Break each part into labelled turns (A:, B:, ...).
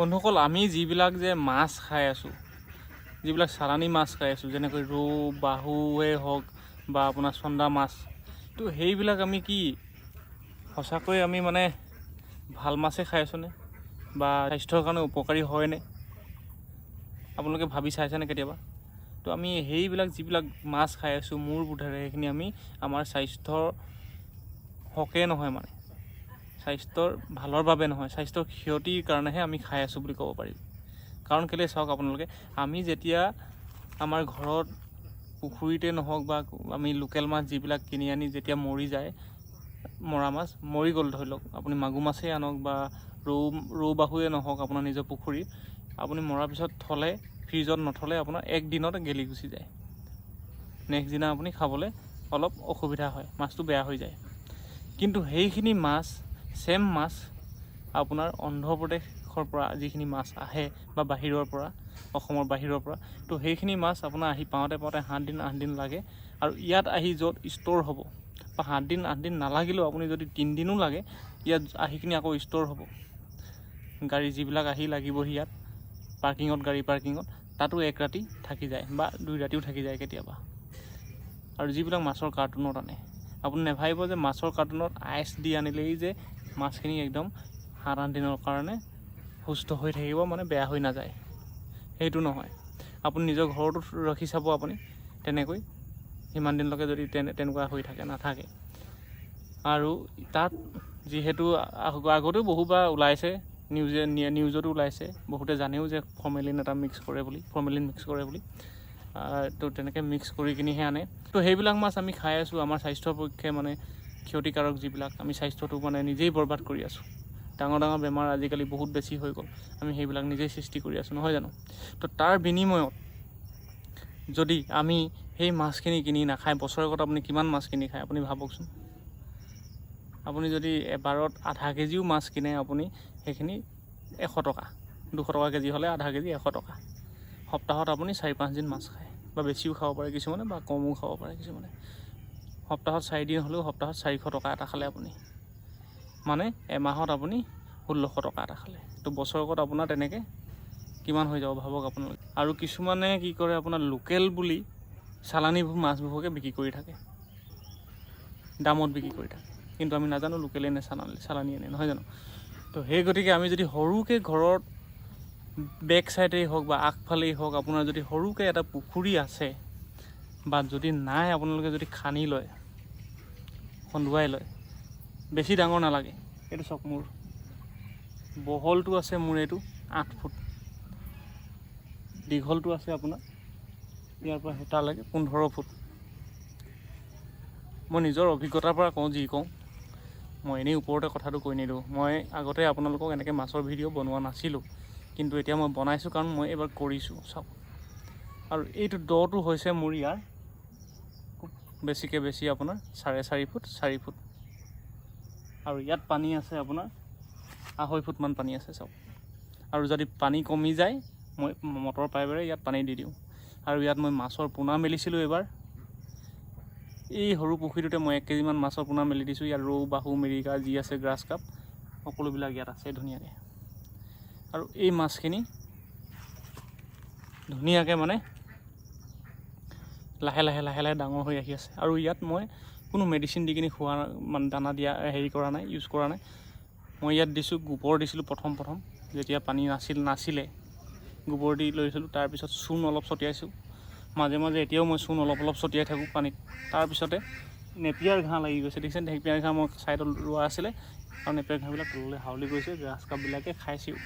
A: বন্ধুসকল, আমি যিবিলাক যে মাছ খাই আছোঁ, যিবিলাক চালানী মাছ খাই আছোঁ, যেনেকৈ ৰৌ বাহুৱে হওক বা আপোনাৰ চন্দা মাছ, তো সেইবিলাক আমি কি সঁচাকৈ আমি মানে ভাল মাছেই খাই আছোঁনে বা স্বাস্থ্যৰ কাৰণে উপকাৰী হয়নে? আপোনালোকে ভাবি চাইছেনে কেতিয়াবা? তো আমি সেইবিলাক যিবিলাক মাছ খাই আছোঁ মোৰ বোধেৰে সেইখিনি আমি আমাৰ স্বাস্থ্যৰ হকে নহয়, মানে স্বাস্থ্যৰ ভালৰ বাবে নহয়, স্বাস্থ্যৰ ক্ষতিৰ কাৰণেহে আমি খাই আছোঁ বুলি ক'ব পাৰি। কাৰণ কেলৈ চাওক আপোনালোকে, আমি যেতিয়া আমাৰ ঘৰত পুখুৰীতে নহওক বা আমি লোকেল মাছ যিবিলাক কিনি আনি যেতিয়া মৰি যায়, মৰা মাছ মৰি গ'ল, ধৰি লওক আপুনি মাগুৰ মাছেই আনক বা ৰৌ বাহুৱে নহওক, আপোনাৰ নিজৰ পুখুৰীত আপুনি মৰাৰ পিছত থ'লে, ফ্ৰিজত নথ'লে আপোনাৰ একদিনত গেলি গুচি যায়। নেক্সট দিনা আপুনি খাবলৈ অলপ অসুবিধা হয়, মাছটো বেয়া হৈ যায়। কিন্তু সেইখিনি মাছ, চেম মাছ আপোনাৰ অন্ধ্ৰপ্ৰদেশৰ পৰা যিখিনি মাছ আহে বা বাহিৰৰ পৰা, অসমৰ বাহিৰৰ পৰা, তো সেইখিনি মাছ আপোনাৰ আহি পাওঁতে 7 দিন 8 দিন লাগে। আৰু ইয়াত আহি য'ত ষ্ট'ৰ হ'ব, বা 7 দিন 8 দিন নালাগিলেও আপুনি যদি 3 দিনো লাগে, ইয়াত আহি কিনি আকৌ ষ্ট'ৰ হ'ব। গাড়ী যিবিলাক আহি লাগিবহি ইয়াত পাৰ্কিঙত, গাড়ী পাৰ্কিঙত, তাতো 1 ৰাতি থাকি যায় বা 2 ৰাতিও থাকি যায় কেতিয়াবা। আৰু যিবিলাক মাছৰ কাৰ্টুনত আনে, আপুনি নেভাবিব যে মাছৰ কাৰ্টুনত আইচ দি আনিলেই যে মাছখিনি একদম 7-8 দিনৰ কাৰণে সুস্থ হৈ থাকিব, মানে বেয়া হৈ নাযায়, সেইটো নহয়। আপুনি নিজৰ ঘৰতো ৰাখি চাব, আপুনি তেনেকৈ সিমান দিনলৈকে যদি তেনেকুৱা হৈ থাকে, নাথাকে। আৰু তাত যিহেতু আগতেও বহুবাৰ ওলাইছে, নিউজতো ওলাইছে, বহুতে জানেও যে ফৰ্মেলিন মিক্স কৰে বুলি, তো তেনেকৈ মিক্স কৰি কিনিহে আনে। তো সেইবিলাক মাছ আমি খাই আছোঁ, আমাৰ স্বাস্থ্যৰ পক্ষে মানে ক্ষতিকাৰক, যিবিলাক আমি স্বাস্থ্যটো মানে নিজেই বৰবাদ কৰি আছোঁ। ডাঙৰ ডাঙৰ বেমাৰ আজিকালি বহুত বেছি হৈ গ'ল, আমি সেইবিলাক নিজেই সৃষ্টি কৰি আছোঁ, নহয় জানো? তো তাৰ বিনিময়ত যদি আমি সেই মাছখিনি কিনি নাখায়, বছৰেকত আপুনি কিমান মাছ কিনি খায় আপুনি ভাবকচোন। আপুনি যদি এবাৰত আধা কেজিও মাছ কিনে, আপুনি সেইখিনি 100 টকা, 200 টকা কেজি হ'লে আধা কেজি 100 টকা। সপ্তাহত আপুনি 4-5 দিন মাছ খায়, বা বেছিও খাব পাৰে কিছুমানে, বা কমো খাব পাৰে কিছুমানে। সপ্তাহত 4 দিন হ'লেও সপ্তাহত 400 টকা এটা খালে আপুনি, মানে এমাহত আপুনি 1600 টকা এটা খালে, তো বছৰেকত আপোনাৰ তেনেকৈ কিমান হৈ যাব ভাবক আপোনালোকে। আৰু কিছুমানে কি কৰে, আপোনাৰ লোকেল বুলি চালানী মাছবোৰকে বিক্ৰী কৰি থাকে, দামত বিক্ৰী কৰি থাকে, কিন্তু আমি নাজানো লোকেলে নে চালানী আনে, নহয় জানো? তো সেই গতিকে আমি যদি সৰুকৈ ঘৰত বেক চাইডেই হওক বা আগফালেই হওক, আপোনাৰ যদি সৰুকৈ এটা পুখুৰী আছে, বা যদি নাই আপোনালোকে যদি খান্দি লয়, খন্দুৱাই লয়, বেছি ডাঙৰ নালাগে। এইটো চাওক, মোৰ বহলটো আছে, মোৰ এইটো 8 ফুট, দীঘলটো আছে আপোনাৰ ইয়াৰ পৰা তালৈকে 15 ফুট। মই নিজৰ অভিজ্ঞতাৰ পৰা কওঁ, যি কওঁ, মই এনেই ওপৰতে কথাটো কৈ নিদিওঁ। মই আগতে আপোনালোকক এনেকৈ মাছৰ ভিডিঅ' বনোৱা নাছিলোঁ, কিন্তু এতিয়া মই বনাইছোঁ, কাৰণ মই এইবাৰ কৰিছোঁ। চাওক, আৰু এইটো দটো হৈছে মোৰ ইয়াৰ খুব বেছিকৈ বেছি আপোনাৰ 4.5 ফুট, 4 ফুট, আৰু ইয়াত পানী আছে আপোনাৰ 2.5 ফুটমান পানী আছে, চাওক। আৰু যদি পানী কমি যায়, মই মটৰ পাইপেৰে ইয়াত পানী দি দিওঁ। আৰু ইয়াত মই মাছৰ পোনা মেলিছিলোঁ এইবাৰ, এই সৰু পুখুৰীটোতে মই 1 কেজিমান মাছৰ পোনা মেলি দিছোঁ। ইয়াত ৰৌ বাহু মিৰিকা যি আছে, গ্ৰাছ কাপ, সকলোবিলাক ইয়াত আছে ধুনীয়াকৈ। আৰু এই মাছখিনি ধুনীয়াকৈ মানে লাহে লাহে ডাঙৰ হৈ আহি আছে। আৰু ইয়াত মই কোনো মেডিচিন দি কিনি খোৱা, মানে দানা দিয়া কৰা নাই, ইউজ কৰা নাই। মই ইয়াত দিছোঁ গোবৰ, দিছিলোঁ প্ৰথম যেতিয়া পানী নাছিলে গোবৰ দি লৈছিলোঁ, তাৰপিছত চূণ অলপ ছটিয়াইছোঁ মাজে মাজে, এতিয়াও মই চূণ অলপ ছটিয়াই থাকোঁ পানীত। তাৰপিছতে নেপিয়াৰ ঘাঁহ লাগি গৈছে, দেখিছে? নেপিয়াৰ ঘাঁহ মই ছাইডত ৰোৱা আছিলে, আৰু নেপিয়াৰ ঘাঁহবিলাক তললৈ হাউলি গৈছে, গ্ৰাছ কাপবিলাকে খাইছেও।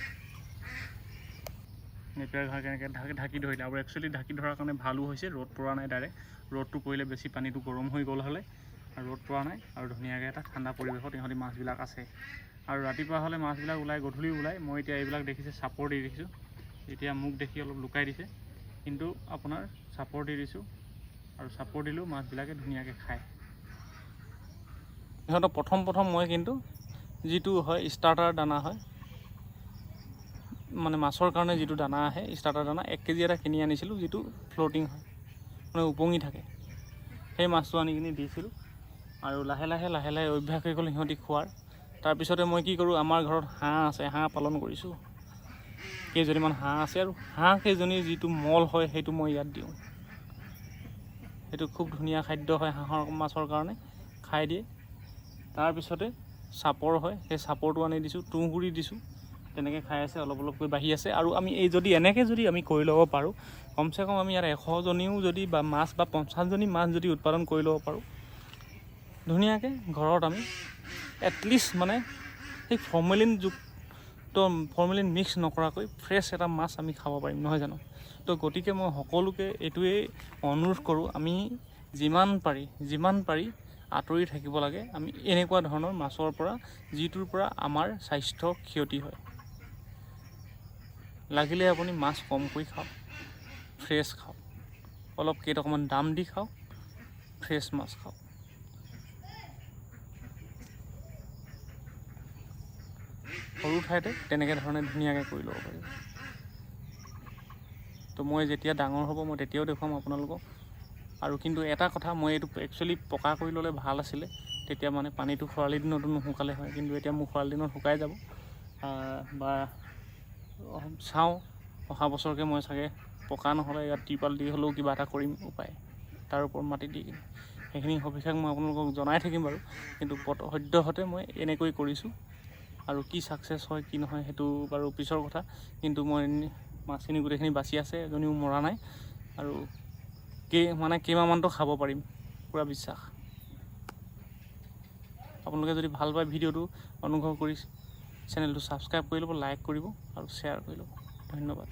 A: নেপিয়াৰ ঘাঁহ কেনেকৈ ঢাকি ধৰিলে, আৰু একচুৱেলি ঢাকি ধৰাৰ কাৰণে ভালো হৈছে, ৰ'দ পৰা নাই ডাইৰেক্ট। ৰ'দটো পৰিলে বেছি পানীটো গৰম হৈ গ'ল হ'লে, আৰু ৰ'দ পৰা নাই, আৰু ধুনীয়াকৈ এটা ঠাণ্ডা পৰিৱেশত ইহঁতি মাছবিলাক আছে। আৰু ৰাতিপুৱা হ'লে মাছবিলাক ওলাই, গধূলি ওলাই। মই এতিয়া এইবিলাক দেখিছে চাপৰ দি দেখিছোঁ, এতিয়া মোক দেখি অলপ লুকাই দিছে, কিন্তু আপোনাৰ চাপৰ দি দিছোঁ, আৰু চাপৰ দিলেও মাছবিলাকে ধুনীয়াকৈ খায়। সিহঁতক প্ৰথম মই কিন্তু যিটো হয় ষ্টাৰ্টাৰ দানা হয়, মানে মাছৰ কাৰণে যিটো দানা আহে, ষ্টাৰ্টাৰ দানা 1 কেজি এটা কিনি আনিছিলোঁ, যিটো ফ্ল'টিং হয়, মানে ওপঙি থাকে। সেই মাছটো আনি কিনি দিছিলোঁ, আৰু লাহে লাহে অভ্যাস হৈ গ'ল সিহঁতি খোৱাৰ। তাৰপিছতে মই কি কৰোঁ, আমাৰ ঘৰত হাঁহ আছে, হাঁহ পালন কৰিছোঁ। কেইজনীমান হাঁহ আছে, আৰু হাঁহ কেইজনীৰ যিটো মল হয় সেইটো মই ইয়াত দিওঁ। সেইটো খুব ধুনীয়া খাদ্য হয় হাঁহৰ মাছৰ কাৰণে, খাই দিয়ে। তাৰপিছতে চাপৰ হয়, সেই চাপৰটো আনি দিছোঁ, তুঁহগুৰি দিছোঁ, তেনেকৈ খাই আছে, অলপ অলপকৈ বাঢ়ি আছে। আৰু আমি এই যদি এনেকৈ যদি আমি কৰি ল'ব পাৰোঁ, কমচে কম আমি ইয়াত 100জনীও যদি বা মাছ বা 50জনী মাছ যদি উৎপাদন কৰি ল'ব পাৰোঁ ধুনীয়াকৈ ঘৰত, আমি এটলিষ্ট মানে সেই ফৰ্মেলিন মিক্স নকৰাকৈ ফ্ৰেছ এটা মাছ আমি খাব পাৰিম, নহয় জানো? তো গতিকে মই সকলোকে এইটোৱেই অনুৰোধ কৰোঁ, আমি যিমান পাৰি আঁতৰি থাকিব লাগে আমি এনেকুৱা ধৰণৰ মাছৰ পৰা, যিটোৰ পৰা আমাৰ স্বাস্থ্য ক্ষতি হয়। লাগিলে আপুনি মাছ কমকৈ খাওক, ফ্ৰেছ খাওক, অলপ কেইটকামান দাম দি খাওক, ফ্ৰেছ মাছ খাওক। সৰু ঠাইতে তেনেকৈ ধৰণে ধুনীয়াকৈ কৰি ল'ব পাৰিব। তো মই যেতিয়া ডাঙৰ হ'ব মই তেতিয়াও দেখুৱাম আপোনালোকক। আৰু কিন্তু এটা কথা, মই এইটো একচুৱেলি পকা কৰি ল'লে ভাল আছিলে, তেতিয়া মানে পানীটো খৰালি দিনতো নুশুকালে হয়, কিন্তু এতিয়া মোৰ খৰালি দিনত শুকাই যাব। বা চাওঁ, অহা বছৰকৈ মই চাগে পকা নহ'লে ইয়াত ত্ৰিপাল দি হ'লেও কিবা এটা কৰিম উপায়, তাৰ ওপৰত মাটি দি কিনে। সেইখিনি সবিশেষ মই আপোনালোকক জনাই থাকিম বাৰু, কিন্তু সদ্যহতে মই এনেকৈ কৰিছোঁ। আৰু কি ছাকচেছ হয় কি নহয় সেইটো বাৰু পিছৰ কথা, কিন্তু মই মাছখিনি গোটেইখিনি বাচি আছে, এজনীও মৰা নাই। আৰু কেইমাহমানতো খাব পাৰিম, পূৰা বিশ্বাস। আপোনালোকে যদি ভাল পায় ভিডিঅ'টো, অনুগ্ৰহ কৰি চেনেলটো ছাবস্ক্ৰাইব কৰি ল'ব, লাইক কৰিব আৰু শ্বেয়াৰ কৰি ল'ব। ধন্যবাদ।